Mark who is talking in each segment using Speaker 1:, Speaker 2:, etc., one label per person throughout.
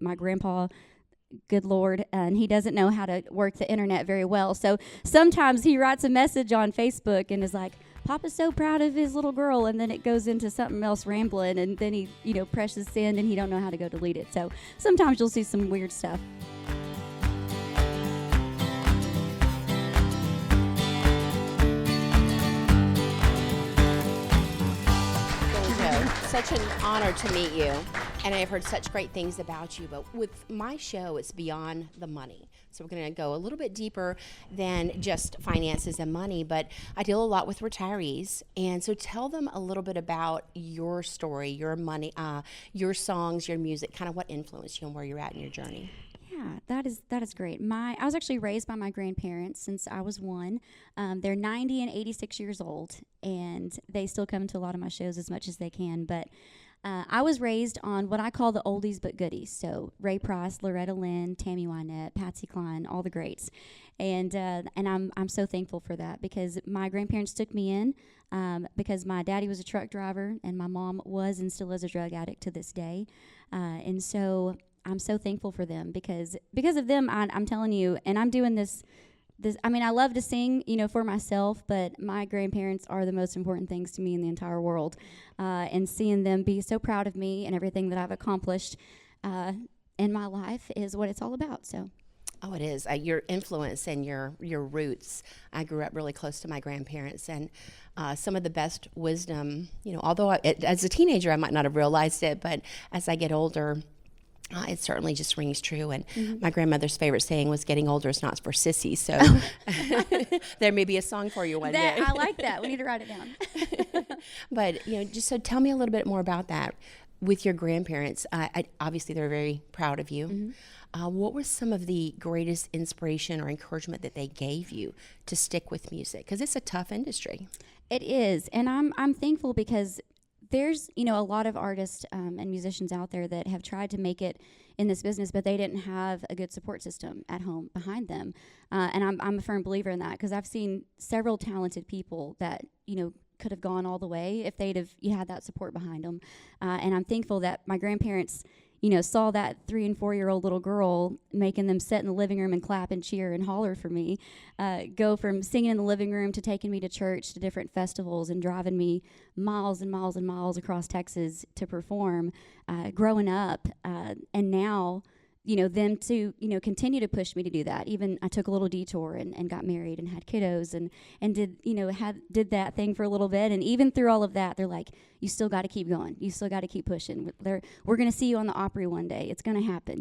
Speaker 1: my grandpa, good Lord, and he doesn't know how to work the internet very well. So sometimes he writes a message on Facebook and is like, Papa's so proud of his little girl, and then it goes into something else rambling, and then he, presses send, and he don't know how to go delete it. So sometimes you'll see some weird stuff.
Speaker 2: Billie Jo, such an honor to meet you, and I've heard such great things about you, but with my show, it's beyond the money. So we're going to go a little bit deeper than just finances and money, but I deal a lot with retirees, and so tell them a little bit about your story, your money, your songs, your music, kind of what influenced you and where you're at in your journey.
Speaker 1: Yeah, that is great. I was actually raised by my grandparents since I was one. They're 90 and 86 years old, and they still come to a lot of my shows as much as they can. But I was raised on what I call the oldies but goodies. So Ray Price, Loretta Lynn, Tammy Wynette, Patsy Cline, all the greats. And I'm so thankful for that because my grandparents took me in because my daddy was a truck driver and my mom was and still is a drug addict to this day. And so I'm so thankful for them because of them, I'm telling you, and I'm doing this. I mean, I love to sing, for myself, but my grandparents are the most important things to me in the entire world. And seeing them be so proud of me and everything that I've accomplished in my life is what it's all about. So.
Speaker 2: Oh, it is. Your influence and your roots. I grew up really close to my grandparents, and some of the best wisdom, although as a teenager I might not have realized it, but as I get older, it certainly just rings true. And my grandmother's favorite saying was, getting older is not for sissies. So there may be a song for you one day.
Speaker 1: I like that. We need to write it down.
Speaker 2: But, just so tell me a little bit more about that with your grandparents. Obviously, they're very proud of you. Mm-hmm. What was some of the greatest inspiration or encouragement that they gave you to stick with music? Because it's a tough industry.
Speaker 1: It is. And I'm thankful because there's, a lot of artists and musicians out there that have tried to make it in this business, but they didn't have a good support system at home behind them. And I'm a firm believer in that because I've seen several talented people that, could have gone all the way if they'd have had that support behind them. And I'm thankful that my grandparents, saw that 3 and 4 year old little girl, making them sit in the living room and clap and cheer and holler for me, go from singing in the living room to taking me to church, to different festivals, and driving me miles and miles and miles across Texas to perform, growing up. And now, them to, continue to push me to do that. Even I took a little detour and got married and had kiddos and did, did that thing for a little bit. And even through all of that, they're like, you still got to keep going. You still got to keep pushing. We're going to see you on the Opry one day. It's going to happen.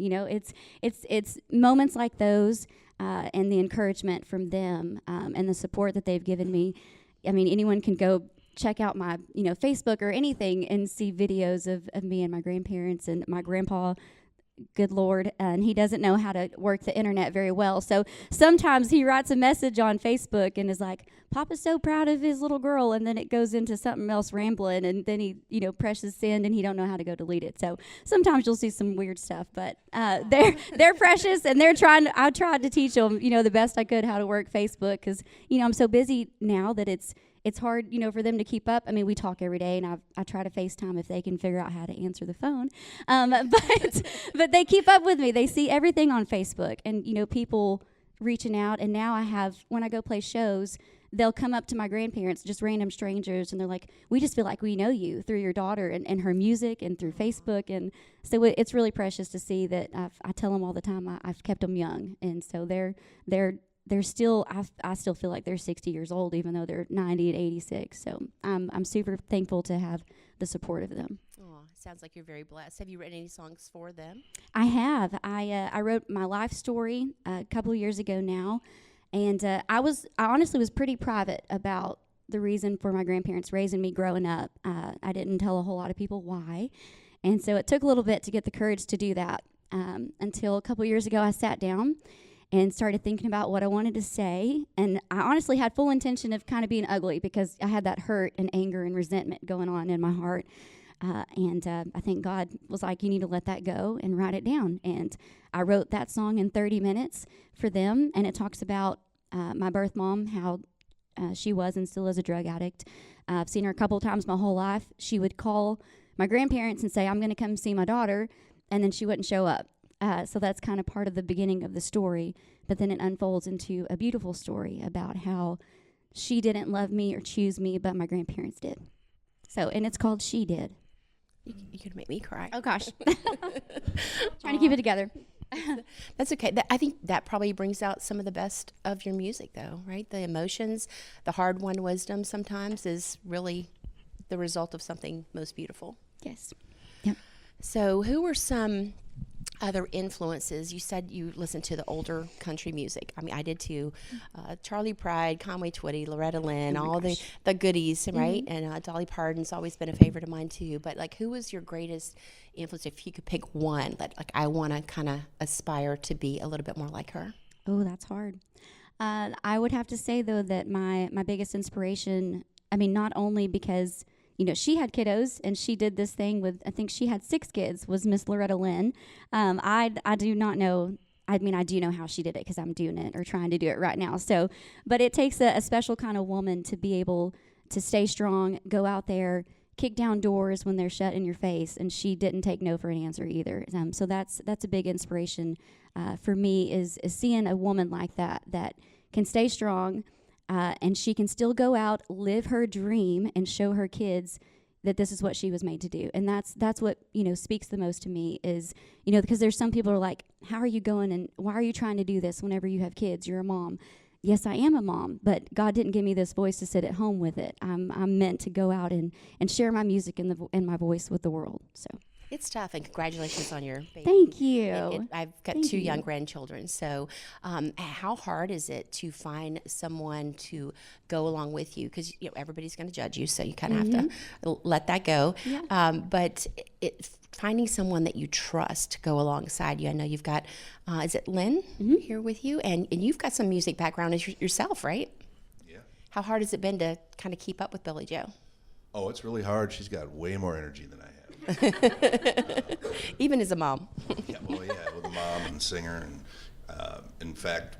Speaker 1: It's moments like those and the encouragement from them and the support that they've given me. I mean, anyone can go check out my, Facebook or anything and see videos of me and my grandparents and my grandpa, good Lord, and he doesn't know how to work the internet very well. So sometimes he writes a message on Facebook and is like, Papa's so proud of his little girl, and then it goes into something else rambling, and then he, presses send, and he don't know how to go delete it. So sometimes you'll see some weird stuff, but they're precious, and I tried to teach them, the best I could how to work Facebook because, I'm so busy now that it's hard, for them to keep up. I mean, we talk every day, and I try to FaceTime if they can figure out how to answer the phone. But they keep up with me. They see everything on Facebook, and, people reaching out. And now when I go play shows, they'll come up to my grandparents, just random strangers, and they're like, we just feel like we know you through your daughter and her music and through Facebook. And so it's really precious to see that I tell them all the time I've kept them young. And so they're still, I still feel like they're 60 years old, even though they're 90 and 86. So I'm super thankful to have the support of them.
Speaker 2: Oh, sounds like you're very blessed. Have you written any songs for them?
Speaker 1: I have. I wrote my life story a couple of years ago now, and I honestly was pretty private about the reason for my grandparents raising me growing up. I didn't tell a whole lot of people why, and so it took a little bit to get the courage to do that. Until a couple of years ago, I sat down and started thinking about what I wanted to say. And I honestly had full intention of kind of being ugly because I had that hurt and anger and resentment going on in my heart. And I think God was like, you need to let that go and write it down. And I wrote that song in 30 minutes for them. And it talks about my birth mom, how she was and still is a drug addict. I've seen her a couple of times my whole life. She would call my grandparents and say, I'm going to come see my daughter. And then she wouldn't show up. So that's kind of part of the beginning of the story. But then it unfolds into a beautiful story about how she didn't love me or choose me, but my grandparents did. So, and it's called She Did.
Speaker 2: You could make me cry.
Speaker 1: Oh, gosh. Trying to keep it together.
Speaker 2: That's okay. I think that probably brings out some of the best of your music, though, right? The emotions, the hard-won wisdom sometimes is really the result of something most beautiful.
Speaker 1: Yes. Yep.
Speaker 2: So who were some other influences? You said you listened to the older country music. I mean, I did too. Charlie Pride, Conway Twitty, Loretta Lynn, all the goodies, right? And Dolly Parton's always been a favorite of mine too. But like, who was your greatest influence if you could pick one that like I want to kind of aspire to be a little bit more like her?
Speaker 1: Oh, that's hard. I would have to say though that my biggest inspiration, I mean, not only because she had kiddos and she did this thing with, I think she had 6 kids, was Miss Loretta Lynn. I do not know. I mean, I do know how she did it because I'm doing it or trying to do it right now. So, but it takes a special kind of woman to be able to stay strong, go out there, kick down doors when they're shut in your face. And she didn't take no for an answer either. So that's a big inspiration for me is seeing a woman like that can stay strong. And she can still go out, live her dream, and show her kids that this is what she was made to do. And that's what, speaks the most to me is, because there's some people who are like, how are you going and why are you trying to do this whenever you have kids? You're a mom. Yes, I am a mom, but God didn't give me this voice to sit at home with it. I'm meant to go out and share my music and my voice with the world. So.
Speaker 2: It's tough, and congratulations on your baby.
Speaker 1: Thank you.
Speaker 2: I've got 2 young grandchildren, so how hard is it to find someone to go along with you? Because everybody's going to judge you, so you kind of have to let that go. Yeah. But finding someone that you trust to go alongside you. I know you've got, is it Lynn here with you? And you've got some music background yourself, right?
Speaker 3: Yeah.
Speaker 2: How hard has it been to kind of keep up with Billie Jo?
Speaker 3: Oh, it's really hard. She's got way more energy than I have.
Speaker 2: Even as a mom.
Speaker 3: Yeah, with a mom and singer. And in fact,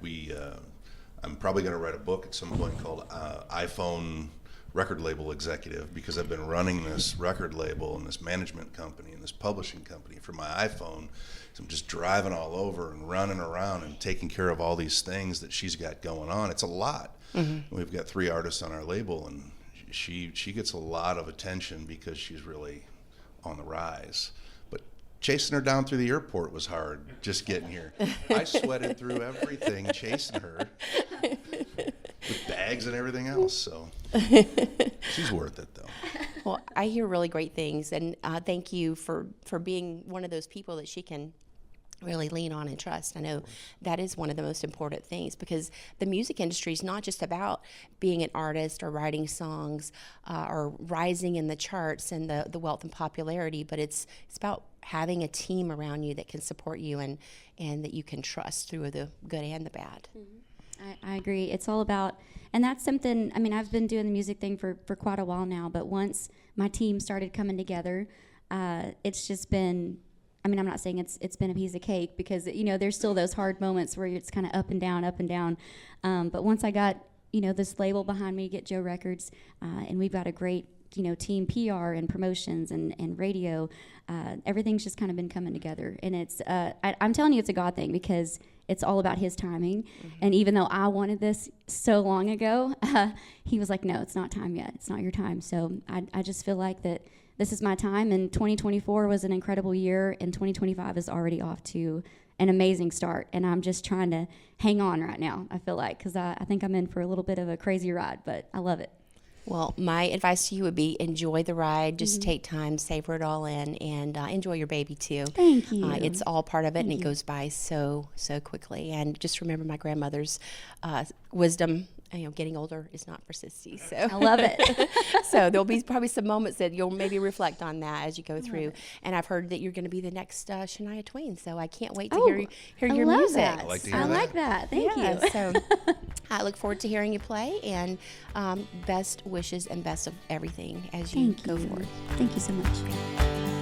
Speaker 3: I'm probably going to write a book at some point called iPhone Record Label Executive, because I've been running this record label and this management company and this publishing company for my iPhone. So I'm just driving all over and running around and taking care of all these things that she's got going on. It's a lot. We've got 3 artists on our label, and she gets a lot of attention because she's really on the rise. But chasing her down through the airport was hard, just getting here. I sweated through everything chasing her with bags and everything else, so she's worth it though.
Speaker 2: Well, I hear really great things, and thank you for being one of those people that she can really lean on and trust. I know that is one of the most important things, because the music industry is not just about being an artist or writing songs or rising in the charts and the wealth and popularity, but it's about having a team around you that can support you and that you can trust through the good and the bad.
Speaker 1: I agree. It's all about, and that's something, I mean, I've been doing the music thing for quite a while now, but once my team started coming together, it's just been, I mean, I'm not saying it's been a piece of cake, because, there's still those hard moments where it's kind of up and down. But once I got, this label behind me, Get Joe Records, and we've got a great, team PR and promotions and radio, everything's just kind of been coming together. And it's, I'm telling you, it's a God thing, because it's all about his timing. And even though I wanted this so long ago, he was like, no, it's not time yet. It's not your time. So I just feel like that this is my time, and 2024 was an incredible year, and 2025 is already off to an amazing start, and I'm just trying to hang on right now, I feel like, because I think I'm in for a little bit of a crazy ride, but I love it.
Speaker 2: Well, my advice to you would be enjoy the ride, just take time, savor it all in, and enjoy your baby too.
Speaker 1: Thank you.
Speaker 2: It's all part of it, and it goes by so quickly. And just remember my grandmother's wisdom. Getting older is not for sissies. So
Speaker 1: I love it.
Speaker 2: So there'll be probably some moments that you'll maybe reflect on that as you go through. And I've heard that you're going to be the next Shania Twain, so I can't wait to hear your music.
Speaker 1: That.
Speaker 3: I like to hear
Speaker 1: I
Speaker 3: that.
Speaker 1: like that. Thank you.
Speaker 2: So I look forward to hearing you play, and best wishes and best of everything as you go forward.
Speaker 1: Thank you so much.